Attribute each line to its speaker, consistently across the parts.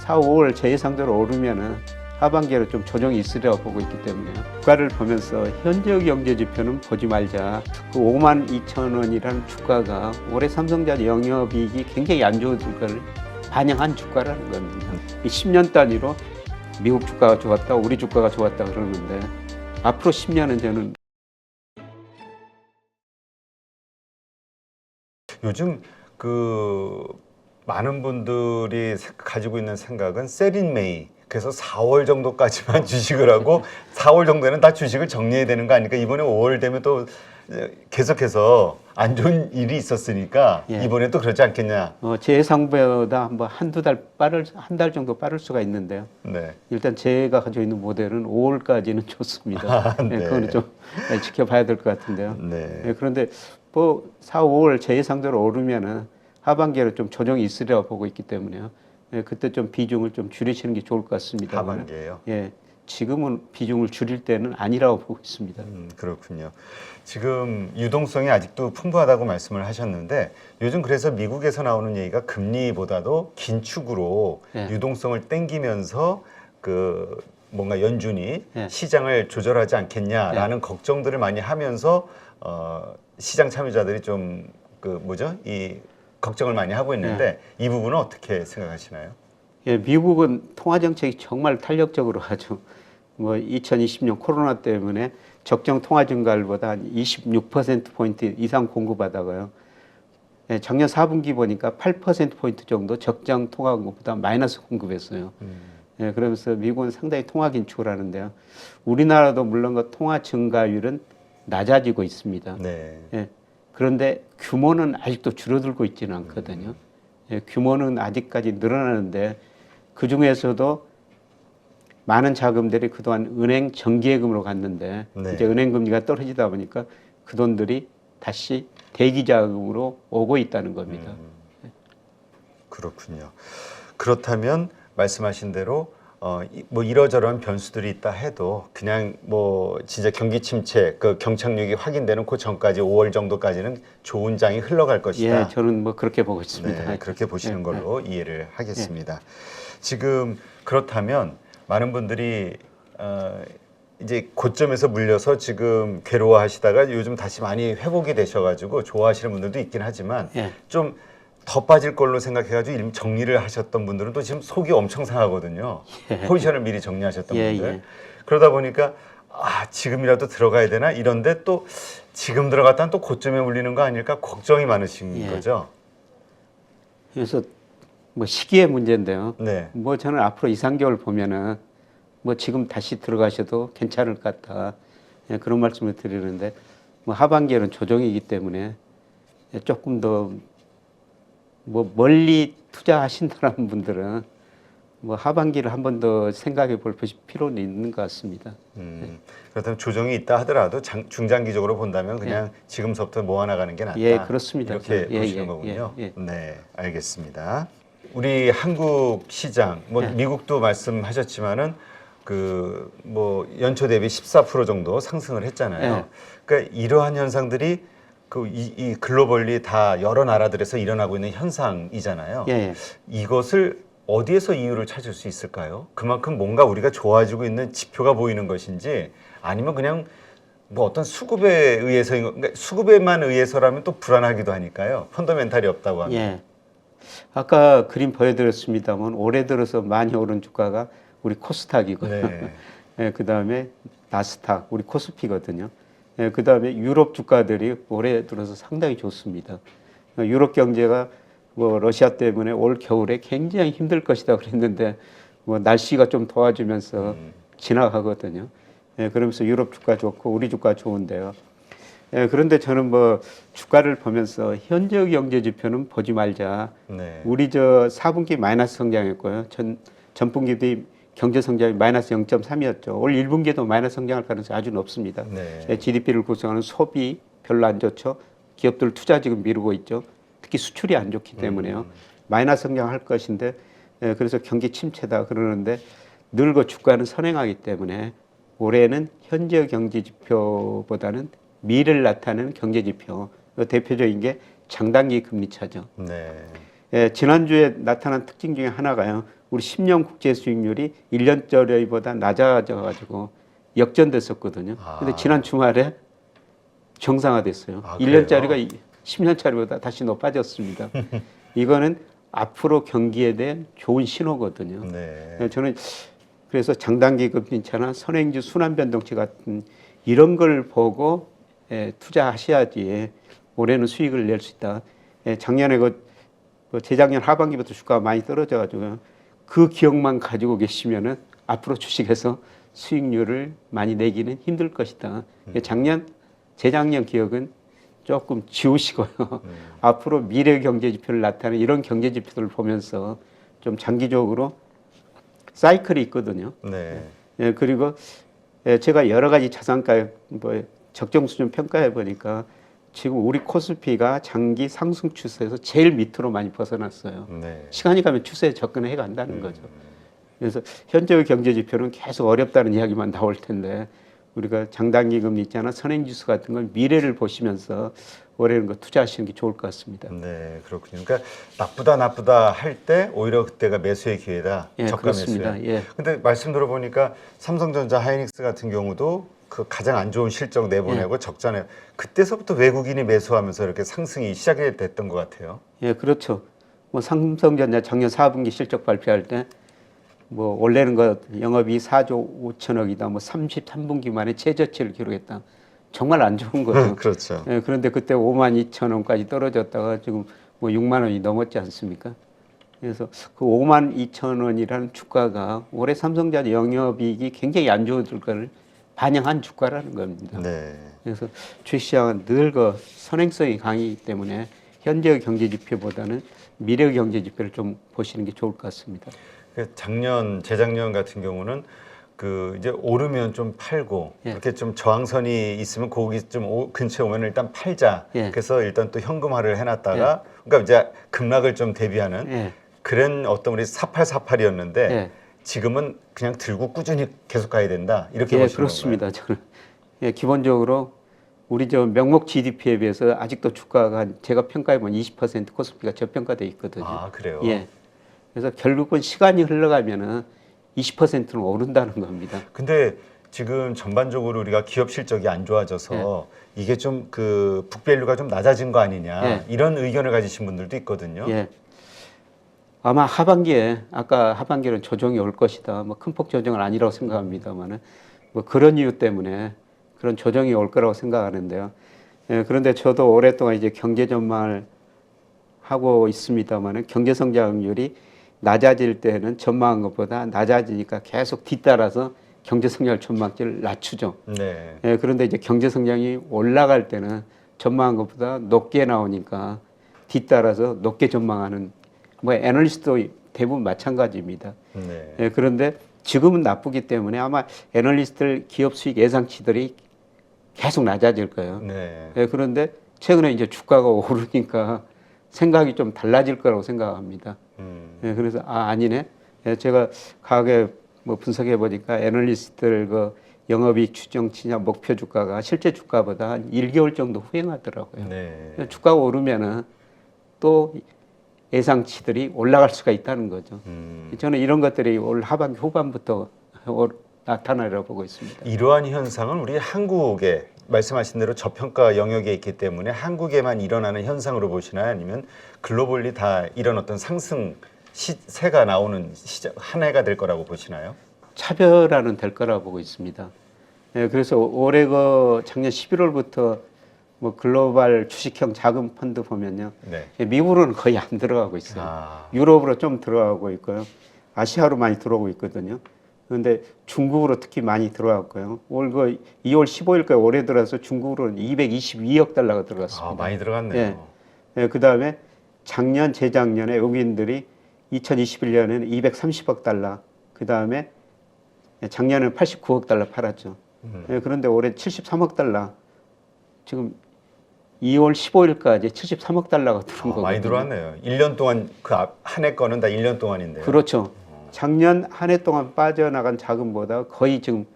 Speaker 1: 4, 5월 제예상대로 오르면은 하반기에는 좀 조정이 있으리라고 보고 있기 때문에요. 주가를 보면서 현재 경제 지표는 보지 말자. 그 52,000원이라는 주가가 올해 삼성전자 영업이익이 굉장히 안 좋은 걸 반영한 주가라는 겁니다. 이 10년 단위로 미국 주가가 좋았다, 우리 주가가 좋았다 그러는데 앞으로 10년은 저는
Speaker 2: 요즘 그 많은 분들이 가지고 있는 생각은 셀인메이, 그래서 4월 정도까지만 주식을 하고 4월 정도에는 다 주식을 정리해야 되는 거 아닙니까? 이번에 5월 되면 또 계속해서 안 좋은 일이 있었으니까
Speaker 1: 예.
Speaker 2: 이번에 또 그렇지 않겠냐.
Speaker 1: 제 예상보다 뭐 한두 달 한 달 정도 빠를 수가 있는데요.
Speaker 2: 네.
Speaker 1: 일단 제가 가지고 있는 모델은 5월까지는 좋습니다.
Speaker 2: 네.
Speaker 1: 그거는 좀 지켜봐야 될 것 같은데요.
Speaker 2: 네.
Speaker 1: 그런데 뭐 4, 5월 제 예상대로 오르면은 하반기에는 좀 조정이 있으리라고 보고 있기 때문에요. 그때 좀 비중을 좀 줄이시는 게 좋을 것 같습니다.
Speaker 2: 하반기에요.
Speaker 1: 지금은 비중을 줄일 때는 아니라고 보고 있습니다.
Speaker 2: 그렇군요. 지금 유동성이 아직도 풍부하다고 말씀을 하셨는데 요즘 그래서 미국에서 나오는 얘기가 금리보다도 긴축으로 유동성을 땡기면서 그 뭔가 연준이 시장을 조절하지 않겠냐라는 걱정들을 많이 하면서 시장 참여자들이 좀 그 뭐죠? 이 걱정을 많이 하고 있는데 이 부분은 어떻게 생각하시나요?
Speaker 1: 미국은 통화 정책이 정말 탄력적으로 하죠. 뭐 2020년 코로나 때문에 적정 통화 증가율보다 한 26%포인트 이상 공급하다가요. 작년 4분기 보니까 8%포인트 정도 적정 통화 공급보다 마이너스 공급했어요. 그러면서 미국은 상당히 통화 긴축을 하는데요. 우리나라도 물론 그 통화 증가율은 낮아지고 있습니다.
Speaker 2: 네.
Speaker 1: 그런데 규모는 아직도 줄어들고 있지는 않거든요. 규모는 아직까지 늘어나는데 그 중에서도 많은 자금들이 그동안 은행 정기예금으로 갔는데 이제 은행 금리가 떨어지다 보니까 그 돈들이 다시 대기 자금으로 오고 있다는 겁니다.
Speaker 2: 그렇군요. 그렇다면 말씀하신 대로 뭐 이러저러한 변수들이 있다 해도 그냥 뭐 진짜 경기 침체 그 경착륙이 확인되는 그 전까지 5월 정도까지는 좋은 장이 흘러갈 것이다.
Speaker 1: 저는 뭐 그렇게 보고 있습니다.
Speaker 2: 네, 그렇게 보시는 걸로 이해를 하겠습니다. 지금 그렇다면 많은 분들이 이제 고점에서 물려서 지금 괴로워하시다가 요즘 다시 많이 회복이 되셔가지고 좋아하시는 분들도 있긴 하지만 좀 더 빠질 걸로 생각해가지고 이미 정리를 하셨던 분들은 또 지금 속이 엄청 상하거든요. 포지션을 미리 정리하셨던 분들. 그러다 보니까 지금이라도 들어가야 되나 이런데 또 지금 들어갔다는 또 고점에 물리는 거 아닐까 걱정이 많으신 거죠.
Speaker 1: 그래서 뭐 시기의 문제인데요.
Speaker 2: 네.
Speaker 1: 뭐 저는 앞으로 2, 3개월 보면은 뭐 지금 다시 들어가셔도 괜찮을 것 같다. 그런 말씀을 드리는데 뭐 하반기에는 조정이기 때문에 조금 더 뭐 멀리 투자하신다는 분들은 뭐 하반기를 한 번 더 생각해 볼 필요는 있는 것 같습니다.
Speaker 2: 그렇다면 조정이 있다 하더라도 중장기적으로 본다면 그냥 지금서부터 모아나가는 게 낫다.
Speaker 1: 그렇습니다.
Speaker 2: 이렇게 보시는 거군요. 네, 알겠습니다. 우리 한국 시장, 뭐 미국도 말씀하셨지만은 그 뭐 연초 대비 14% 정도 상승을 했잖아요. 그러니까 이러한 현상들이 이 글로벌리 다 여러 나라들에서 일어나고 있는 현상이잖아요. 이것을 어디에서 이유를 찾을 수 있을까요? 그만큼 뭔가 우리가 좋아지고 있는 지표가 보이는 것인지 아니면 그냥 뭐 어떤 수급에 의해서 그러니까 수급에만 의해서라면 또 불안하기도 하니까요. 펀더멘탈이 없다고 하면.
Speaker 1: 아까 그림 보여드렸습니다만 올해 들어서 많이 오른 주가가 우리 코스닥이고요. 그다음에 나스닥, 우리 코스피거든요. 그다음에 유럽 주가들이 올해 들어서 상당히 좋습니다. 유럽 경제가 뭐 러시아 때문에 올 겨울에 굉장히 힘들 것이다 그랬는데 뭐 날씨가 좀 도와주면서 지나가거든요. 그러면서 유럽 주가 좋고 우리 주가 좋은데요. 그런데 저는 뭐 주가를 보면서 현재 경제 지표는 보지 말자. 우리 4분기 마이너스 성장했고요. 전분기 대비 경제 성장이 마이너스 0.3이었죠. 올 1분기에도 마이너스 성장할 가능성이 아주 높습니다. GDP를 구성하는 소비 별로 안 좋죠. 기업들 투자 지금 미루고 있죠. 특히 수출이 안 좋기 때문에요. 마이너스 성장할 것인데 그래서 경기 침체다 그러는데 늘 그 주가는 선행하기 때문에 올해는 현재 경제 지표보다는 미래를 나타내는 경제 지표. 대표적인 게 장단기 금리 차죠. 지난주에 나타난 특징 중에 하나가요. 우리 10년 국제 수익률이 1년 전보다 낮아져가지고 역전됐었거든요. 근데 지난 주말에 정상화됐어요. 1년짜리가 10년짜리보다 다시 높아졌습니다. 이거는 앞으로 경기에 대한 좋은 신호거든요.
Speaker 2: 네.
Speaker 1: 저는 그래서 장단기 급등차나 선행주 순환변동치 같은 이런 걸 보고 투자하셔야지 올해는 수익을 낼 수 있다. 작년에 재작년 하반기부터 주가가 많이 떨어져가지고 그 기억만 가지고 계시면은 앞으로 주식에서 수익률을 많이 내기는 힘들 것이다. 재작년 기억은 조금 지우시고요. 앞으로 미래 경제 지표를 나타내는 이런 경제 지표들을 보면서 좀 장기적으로 사이클이 있거든요.
Speaker 2: 네.
Speaker 1: 그리고 제가 여러 가지 자산가 적정 수준 평가해 보니까 지금 우리 코스피가 장기 상승 추세에서 제일 밑으로 많이 벗어났어요.
Speaker 2: 네.
Speaker 1: 시간이 가면 추세에 접근해 간다는 거죠. 그래서 현재의 경제 지표는 계속 어렵다는 이야기만 나올 텐데 우리가 장단기 금리 있잖아 선행지수 같은 걸 미래를 보시면서 올해는 거 투자하시는 게 좋을 것 같습니다.
Speaker 2: 네, 그렇군요. 그러니까 나쁘다 할 때 오히려 그때가 매수의 기회다. 저가
Speaker 1: 그렇습니다.
Speaker 2: 매수에. 근데 말씀 들어보니까 삼성전자, 하이닉스 같은 경우도 그 가장 안 좋은 실적 내보내고 적자네. 그때서부터 외국인이 매수하면서 이렇게 상승이 시작이 됐던 것 같아요.
Speaker 1: 예, 그렇죠. 삼성전자 작년 4분기 실적 발표할 때 원래는 영업이 4조 5천억이다. 33분기 만에 최저치를 기록했다. 정말 안 좋은 거죠.
Speaker 2: 그렇죠.
Speaker 1: 예, 그런데 그때 5만 2천 원까지 떨어졌다가 지금 6만 원이 넘었지 않습니까? 그래서 그 5만 2천 원이라는 주가가 올해 삼성전자 영업이익이 굉장히 안 좋을 걸 반영한 주가라는 겁니다.
Speaker 2: 네.
Speaker 1: 그래서 주식시장은 늘 선행성이 강하기 때문에 현재의 경제 지표보다는 미래의 경제 지표를 좀 보시는 게 좋을 것 같습니다.
Speaker 2: 재작년 같은 경우는 이제 오르면 좀 팔고 이렇게 좀 저항선이 있으면 거기 좀 근처에 오면 일단 팔자. 그래서 일단 또 현금화를 해놨다가 그러니까 이제 급락을 좀 대비하는 그런 어떤 우리 4848이었는데 지금은 그냥 들고 꾸준히 계속 가야 된다. 이렇게 보시는
Speaker 1: 그렇습니다. 건가요? 저는 기본적으로 우리 명목 GDP에 비해서 아직도 주가가 제가 평가해보면 20% 코스피가 저평가돼 있거든요.
Speaker 2: 아, 그래요?
Speaker 1: 그래서 결국은 시간이 흘러가면은 20%는 오른다는 겁니다.
Speaker 2: 근데 지금 전반적으로 우리가 기업 실적이 안 좋아져서 이게 좀 북밸류가 좀 낮아진 거 아니냐 이런 의견을 가지신 분들도 있거든요.
Speaker 1: 아마 아까 하반기에는 조정이 올 것이다. 큰 폭 조정은 아니라고 생각합니다만은 그런 이유 때문에 그런 조정이 올 거라고 생각하는데요. 그런데 저도 오랫동안 이제 경제 전망을 하고 있습니다만은 경제 성장률이 낮아질 때는 전망한 것보다 낮아지니까 계속 뒤따라서 경제 성장 전망치를 낮추죠. 그런데 이제 경제 성장이 올라갈 때는 전망한 것보다 높게 나오니까 뒤따라서 높게 전망하는 애널리스트도 대부분 마찬가지입니다. 그런데 지금은 나쁘기 때문에 아마 애널리스트들 기업 수익 예상치들이 계속 낮아질 거예요. 그런데 최근에 이제 주가가 오르니까 생각이 좀 달라질 거라고 생각합니다. 그래서 아니네. 제가 과거에 분석해 보니까 애널리스트들 영업이익 추정치냐 목표 주가가 실제 주가보다 한 1개월 정도 후행하더라고요. 주가가 오르면은 또 예상치들이 올라갈 수가 있다는 거죠. 저는 이런 것들이 올 하반기 후반부터 나타나리라고 보고 있습니다.
Speaker 2: 이러한 현상은 우리 한국에 말씀하신 대로 저평가 영역에 있기 때문에 한국에만 일어나는 현상으로 보시나요? 아니면 글로벌리 다 이런 어떤 상승 시세가 나오는 한 해가 될 거라고 보시나요?
Speaker 1: 차별화는 될 거라고 보고 있습니다. 그래서 올해 작년 11월부터 글로벌 주식형 자금 펀드 보면요. 미국으로는 거의 안 들어가고 있어요. 유럽으로 좀 들어가고 있고요. 아시아로 많이 들어오고 있거든요. 그런데 중국으로 특히 많이 들어왔고요. 올 2월 15일까지 올해 들어서 중국으로는 222억 달러가 들어갔습니다.
Speaker 2: 많이 들어갔네요.
Speaker 1: 그 다음에 재작년에 외국인들이 2021년에는 230억 달러, 그 다음에 작년에는 89억 달러 팔았죠. 그런데 올해 73억 달러, 지금 2월 15일까지 73억 달러가 들어온 거거든요.
Speaker 2: 많이 들어왔네요. 1년 동안 한 해 거는 다 1년 동안인데요.
Speaker 1: 그렇죠. 작년 한 해 동안 빠져나간 자금보다 거의 지금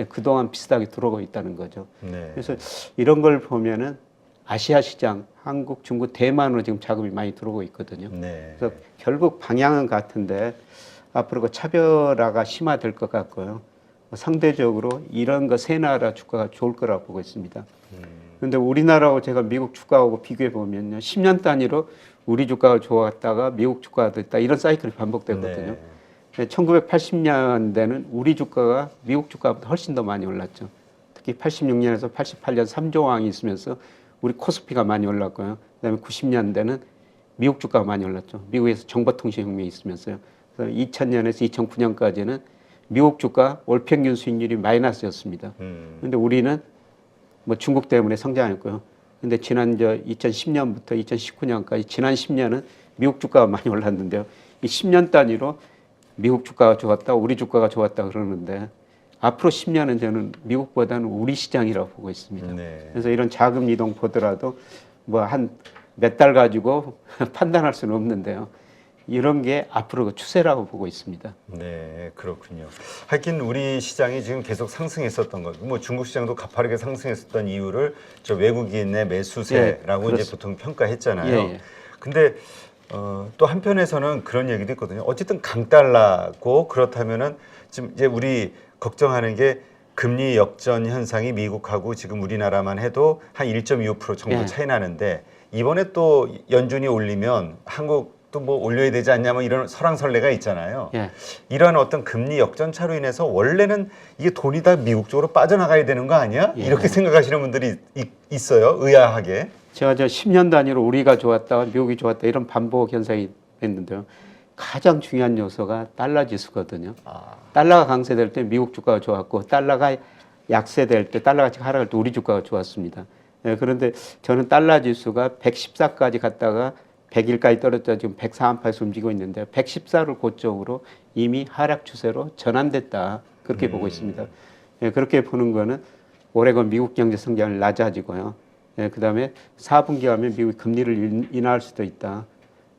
Speaker 1: 그동안 비슷하게 들어오고 있다는 거죠. 그래서 이런 걸 보면은 아시아 시장, 한국, 중국, 대만으로 지금 자금이 많이 들어오고 있거든요. 그래서 결국 방향은 같은데 앞으로 그 차별화가 심화될 것 같고요. 상대적으로 이런 거 세 나라 주가가 좋을 거라고 보고 있습니다. 그런데 우리나라하고 제가 미국 주가하고 비교해 보면요, 10년 단위로 우리 주가가 좋았다가 미국 주가가 됐다 이런 사이클이 반복되거든요.
Speaker 2: 네.
Speaker 1: 1980년대는 우리 주가가 미국 주가보다 훨씬 더 많이 올랐죠. 특히 86년에서 88년 3조왕이 있으면서 우리 코스피가 많이 올랐고요. 그다음에 90년대는 미국 주가가 많이 올랐죠. 미국에서 정보통신혁명이 있으면서요. 그래서 2000년에서 2009년까지는 미국 주가 월 평균 수익률이 마이너스였습니다. 그런데 우리는 뭐 중국 때문에 성장했고요. 근데 지난 2010년부터 2019년까지 지난 10년은 미국 주가가 많이 올랐는데요. 이 10년 단위로 미국 주가가 좋았다, 우리 주가가 좋았다 그러는데 앞으로 10년은 저는 미국보다는 우리 시장이라고 보고 있습니다.
Speaker 2: 네.
Speaker 1: 그래서 이런 자금 이동 보더라도 뭐 한 몇 달 가지고 판단할 수는 없는데요. 이런 게 앞으로 그 추세라고 보고 있습니다.
Speaker 2: 네, 그렇군요. 하여튼 우리 시장이 지금 계속 상승했었던 거, 뭐 중국 시장도 가파르게 상승했었던 이유를 저 외국인의 매수세라고 이제 보통 평가했잖아요.
Speaker 1: 예.
Speaker 2: 근데 또 한편에서는 그런 얘기도 있거든요. 어쨌든 강달러고 그렇다면은 지금 이제 우리 걱정하는 게 금리 역전 현상이 미국하고 지금 우리나라만 해도 한 1.25% 정도 차이 나는데 이번에 또 연준이 올리면 한국도 뭐 올려야 되지 않냐 뭐 이런 설왕설래가 있잖아요. 이러한 어떤 금리 역전차로 인해서 원래는 이게 돈이 다 미국 쪽으로 빠져나가야 되는 거 아니야? 이렇게 생각하시는 분들이 있어요. 의아하게.
Speaker 1: 제가 10년 단위로 우리가 좋았다, 미국이 좋았다 이런 반복 현상이 있는데요. 가장 중요한 요소가 달러 지수거든요. 달러가 강세될 때 미국 주가가 좋았고 달러가 약세될 때 달러가 하락할 때 우리 주가가 좋았습니다. 그런데 저는 달러 지수가 114까지 갔다가 100일까지 떨어져 지금 104 안팎에서 움직이고 있는데 114를 고점으로 이미 하락 추세로 전환됐다. 그렇게 보고 있습니다. 그렇게 보는 거는 올해가 미국 경제 성장이 낮아지고요. 그다음에 4분기 하면 미국이 금리를 인하할 수도 있다.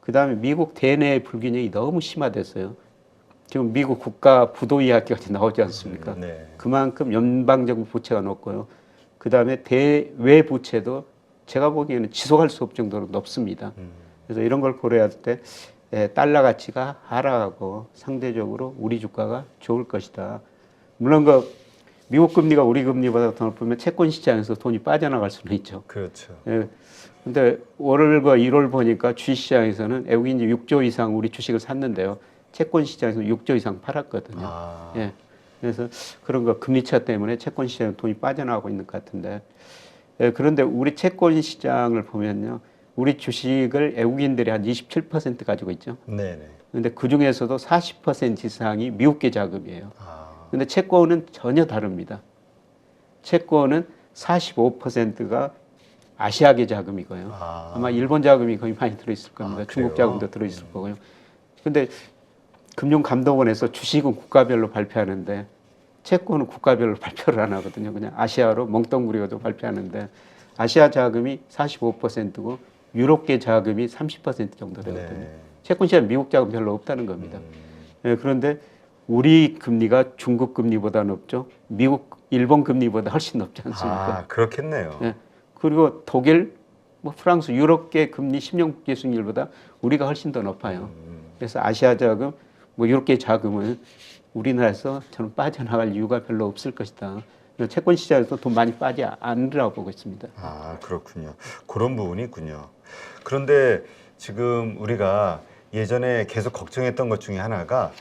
Speaker 1: 그다음에 미국 대내 불균형이 너무 심화됐어요. 지금 미국 국가 부도 이야기까지 나오지 않습니까? 그만큼 연방정부 부채가 높고요. 그다음에 대외 부채도 제가 보기에는 지속할 수 없을 정도로 높습니다. 그래서 이런 걸 고려할 때 달러 가치가 하락하고 상대적으로 우리 주가가 좋을 것이다. 물론 그 미국 금리가 우리 금리보다 더 높으면 채권 시장에서 돈이 빠져나갈 수는 있죠.
Speaker 2: 그렇죠.
Speaker 1: 근데 월과 1월 보니까 주식시장에서는 외국인이 6조 이상 우리 주식을 샀는데요. 채권 시장에서 6조 이상 팔았거든요. 그래서 그런 거 금리차 때문에 채권 시장에 돈이 빠져나가고 있는 것 같은데. 그런데 우리 채권 시장을 보면요. 우리 주식을 외국인들이 한 27% 가지고 있죠. 그런데 그 중에서도 40% 이상이 미국계 자금이에요. 근데 채권은 전혀 다릅니다. 채권은 45%가 아시아계 자금이고요. 아마 일본 자금이 거의 많이 들어있을 겁니다. 중국 자금도 들어있을 거고요. 근데 금융감독원에서 주식은 국가별로 발표하는데 채권은 국가별로 발표를 안 하거든요. 그냥 아시아로 멍텅구리로도 발표하는데 아시아 자금이 45%고 유럽계 자금이 30% 정도 되거든요. 채권 시장 미국 자금 별로 없다는 겁니다. 그런데 우리 금리가 중국 금리보다 높죠. 미국, 일본 금리보다 훨씬 높지 않습니까?
Speaker 2: 그렇겠네요.
Speaker 1: 그리고 독일, 뭐 프랑스, 유럽계 금리 10년 국제 수익률보다 우리가 훨씬 더 높아요. 그래서 아시아 자금, 뭐 유럽계 자금은 우리나라에서 저는 빠져나갈 이유가 별로 없을 것이다. 채권 시장에서 돈 많이 빠지 않으라고 보고 있습니다.
Speaker 2: 그렇군요. 그런 부분이 있군요. 그런데 지금 우리가 예전에 계속 걱정했던 것 중에 하나가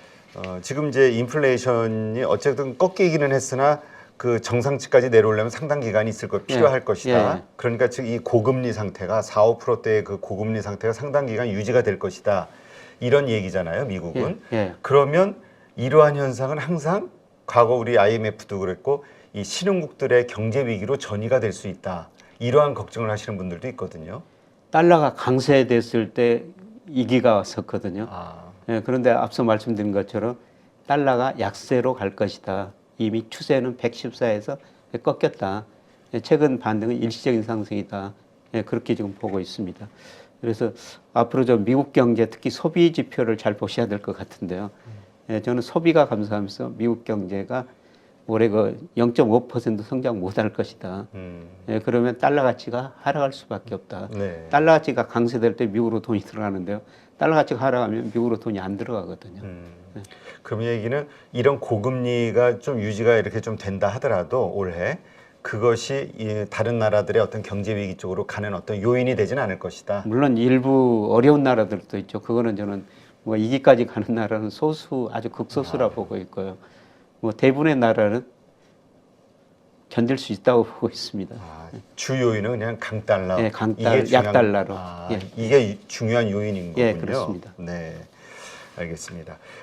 Speaker 2: 지금 이제 인플레이션이 어쨌든 꺾이기는 했으나 그 정상치까지 내려오려면 상당 기간이 필요할 것이다. 그러니까 즉 이 고금리 상태가 4, 5%대의 그 고금리 상태가 상당 기간 유지가 될 것이다. 이런 얘기잖아요, 미국은. 그러면 이러한 현상은 항상 과거 우리 IMF도 그랬고 이 신흥국들의 경제 위기로 전이가 될 수 있다. 이러한 걱정을 하시는 분들도 있거든요.
Speaker 1: 달러가 강세됐을 때 위기가 왔었거든요. 그런데 앞서 말씀드린 것처럼 달러가 약세로 갈 것이다. 이미 추세는 114에서 꺾였다. 최근 반등은 일시적인 상승이다. 그렇게 지금 보고 있습니다. 그래서 앞으로 저 미국 경제 특히 소비 지표를 잘 보셔야 될 것 같은데요. 저는 소비가 감소하면서 미국 경제가 올해 그 0.5% 성장 못할 것이다. 예, 그러면 달러 가치가 하락할 수밖에 없다.
Speaker 2: 네.
Speaker 1: 달러 가치가 강세될 때 미국으로 돈이 들어가는데요. 달러 가치가 하락하면 미국으로 돈이 안 들어가거든요.
Speaker 2: 그럼 얘기는 이런 고금리가 좀 유지가 이렇게 좀 된다 하더라도 올해 그것이 이 다른 나라들의 어떤 경제 위기 쪽으로 가는 어떤 요인이 되지는 않을 것이다.
Speaker 1: 물론 일부 어려운 나라들도 있죠. 그거는 저는 뭐 이기까지 가는 나라는 소수, 아주 극소수라 보고 있고요. 뭐 대부분의 나라는 견딜 수 있다고 보고 있습니다.
Speaker 2: 주 요인은 그냥 강달러.
Speaker 1: 예, 약달러로.
Speaker 2: 이게 중요한 요인인 거군요.
Speaker 1: 예, 그렇습니다.
Speaker 2: 네, 알겠습니다.